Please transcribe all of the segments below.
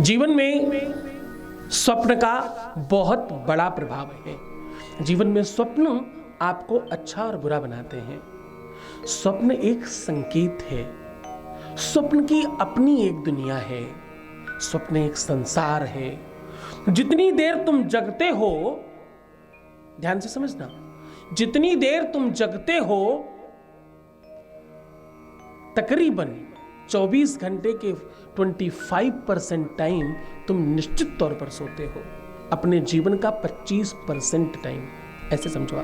जीवन में स्वप्न का बहुत बड़ा प्रभाव है। जीवन में स्वप्न आपको अच्छा और बुरा बनाते हैं। स्वप्न एक संकेत है। स्वप्न की अपनी एक दुनिया है। स्वप्न एक संसार है। जितनी देर तुम जगते हो, ध्यान से समझना, जितनी देर तुम जगते हो तकरीबन 24 घंटे के 25% टाइम तुम निश्चित तौर पर सोते हो। अपने जीवन का 25% टाइम, ऐसे समझो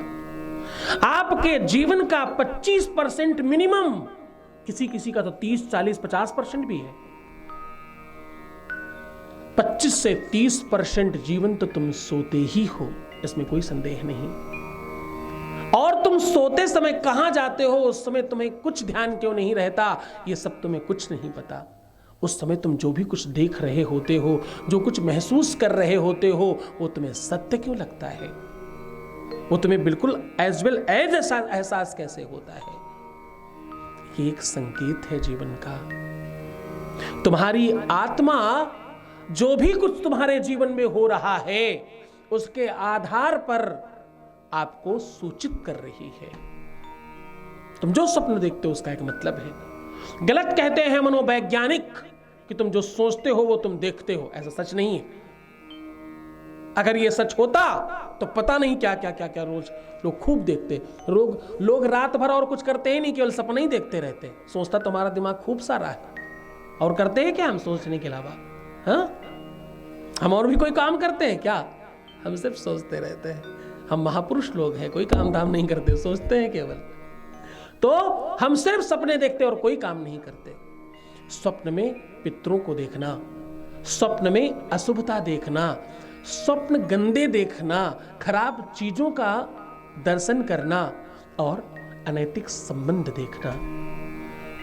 आपके जीवन का 25% मिनिमम, किसी किसी का तो 30, 40, 50% भी है। 25 से 30% जीवन तो तुम सोते ही हो, इसमें कोई संदेह नहीं। और तुम सोते समय कहां जाते हो, उस समय तुम्हें कुछ ध्यान क्यों नहीं रहता, यह सब तुम्हें कुछ नहीं पता। उस समय तुम जो भी कुछ देख रहे होते हो, जो कुछ महसूस कर रहे होते हो, वो तुम्हें सत्य क्यों लगता है? वो तुम्हें बिल्कुल एज वेल एज एहसास कैसे होता है? ये एक संकेत है जीवन का। तुम्हारी आत्मा जो भी कुछ तुम्हारे जीवन में हो रहा है, उसके आधार पर आपको सूचित कर रही है। तुम जो स्वप्न देखते हो उसका एक मतलब है। गलत कहते हैं मनोवैज्ञानिक कि तुम जो सोचते हो वो तुम देखते हो। ऐसा सच नहीं है। अगर ये सच होता तो पता नहीं क्या क्या क्या क्या रोज लोग खूब देखते। लोग रात भर और कुछ करते ही नहीं, केवल सपना ही देखते रहते। सोचता तुम्हारा दिमाग खूब सारा है। और करते हैं क्या हम सोचने के अलावा? हाँ, हम और भी कोई काम करते हैं क्या? हम सिर्फ सोचते रहते हैं। हम महापुरुष लोग हैं, कोई काम धाम नहीं करते, सोचते हैं केवल। तो हम सिर्फ सपने देखते और कोई काम नहीं करते। स्वप्न में पितरों को देखना, स्वप्न में अशुभता देखना, स्वप्न गंदे देखना, खराब चीजों का दर्शन करना और अनैतिक संबंध देखना,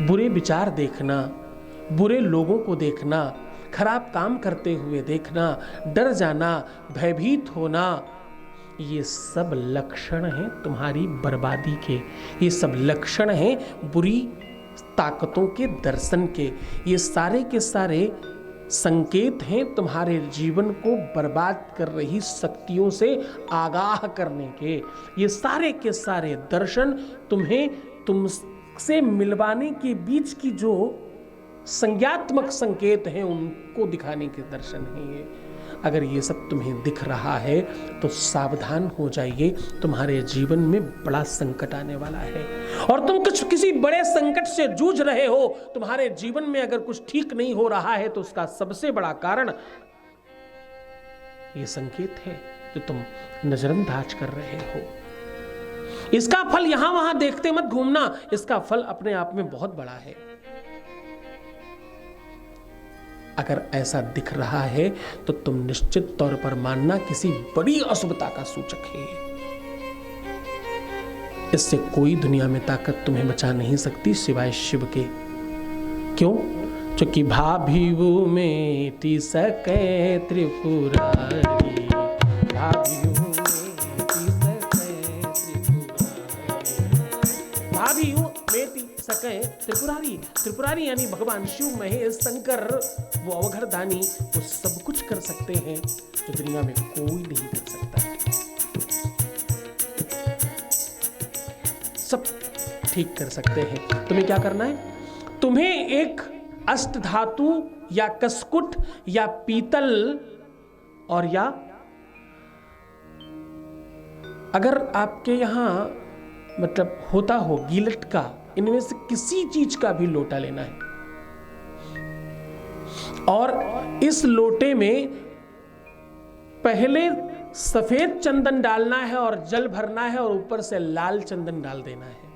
बुरे विचार देखना, बुरे लोगों को देखना, खराब काम करते हुए देखना, डर जाना, भयभीत होना, ये सब लक्षण हैं तुम्हारी बर्बादी के। ये सब लक्षण हैं बुरी ताकतों के दर्शन के। ये सारे के सारे संकेत हैं तुम्हारे जीवन को बर्बाद कर रही शक्तियों से आगाह करने के। ये सारे के सारे दर्शन तुम्हें तुमसे मिलवाने के बीच की जो संज्ञात्मक संकेत हैं, उनको दिखाने के दर्शन हैं ये। अगर ये सब तुम्हें दिख रहा है तो सावधान हो जाइए, तुम्हारे जीवन में बड़ा संकट आने वाला है। और तुम किसी बड़े संकट से जूझ रहे हो। तुम्हारे जीवन में अगर कुछ ठीक नहीं हो रहा है तो उसका सबसे बड़ा कारण ये संकेत है जो तुम नजरअंदाज कर रहे हो। इसका फल यहां वहां देखते मत घूमना। इसका फल अपने आप में बहुत बड़ा है। अगर ऐसा दिख रहा है तो तुम निश्चित तौर पर मानना किसी बड़ी अशुभता का सूचक है। इससे कोई दुनिया में ताकत तुम्हें बचा नहीं सकती सिवाय शिव के। क्यों? क्योंकि भाभी वो मेटी सके त्रिपुरारी, भाभी वो मेटी सके त्रिपुरारी, भाभी वो मेटी सके त्रिपुरारी। त्रिपुरारी यानी भगवान शिव, महेश, शंकर, वो अवघरदानी, वो सब कुछ कर सकते हैं जो दुनिया में कोई नहीं कर सकता। सब ठीक कर सकते हैं। तुम्हें क्या करना है? तुम्हें एक अष्ट धातु या कसकुट या पीतल और या अगर आपके यहां मतलब होता हो गीलट का, इनमें से किसी चीज का भी लोटा लेना है। और इस लोटे में पहले सफेद चंदन डालना है और जल भरना है और ऊपर से लाल चंदन डाल देना है।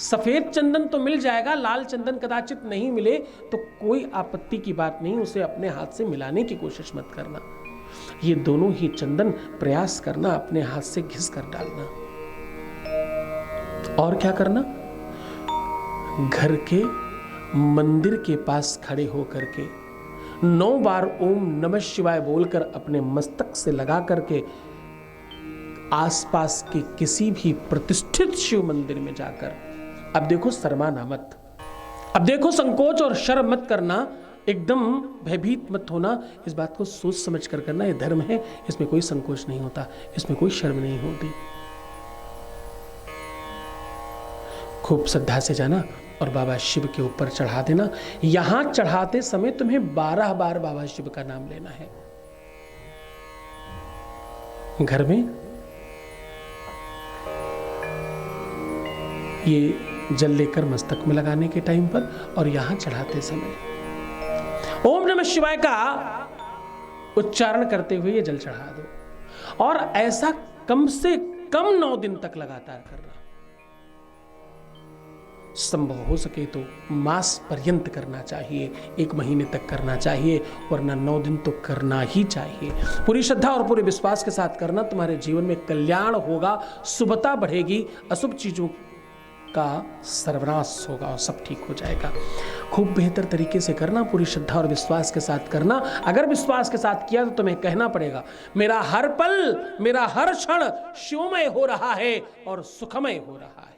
सफेद चंदन तो मिल जाएगा, लाल चंदन कदाचित नहीं मिले तो कोई आपत्ति की बात नहीं। उसे अपने हाथ से मिलाने की कोशिश मत करना। ये दोनों ही चंदन प्रयास करना अपने हाथ से घिस कर डालना। और क्या करना? घर के मंदिर के पास खड़े होकर के 9 बार ओम नमः शिवाय बोलकर अपने मस्तक से लगा करके आसपास के किसी भी प्रतिष्ठित शिव मंदिर में जाकर, अब देखो शर्माना मत, अब देखो संकोच और शर्म मत करना, एकदम भयभीत मत होना, इस बात को सोच समझ कर करना, ये धर्म है, इसमें कोई संकोच नहीं होता, इसमें कोई शर्म नहीं होती। खूब श्रद्धा से जाना और बाबा शिव के ऊपर चढ़ा देना। यहां चढ़ाते समय तुम्हें 12 बार बाबा शिव का नाम लेना है। घर में ये जल लेकर मस्तक में लगाने के टाइम पर और यहां चढ़ाते समय ओम नमः शिवाय का उच्चारण करते हुए ये जल चढ़ा दो। और ऐसा कम से कम 9 दिन तक लगातार करना। संभव हो सके तो मास पर्यंत करना चाहिए, 1 महीने तक करना चाहिए, वरना 9 दिन तो करना ही चाहिए। पूरी श्रद्धा और पूरे विश्वास के साथ करना, तुम्हारे जीवन में कल्याण होगा, शुभता बढ़ेगी, अशुभ चीजों का सर्वनाश होगा और सब ठीक हो जाएगा। खूब बेहतर तरीके से करना, पूरी श्रद्धा और विश्वास के साथ करना। अगर विश्वास के साथ किया तो तुम्हें कहना पड़ेगा, मेरा हर पल, मेरा हर क्षण शिवमय हो रहा है और सुखमय हो रहा है।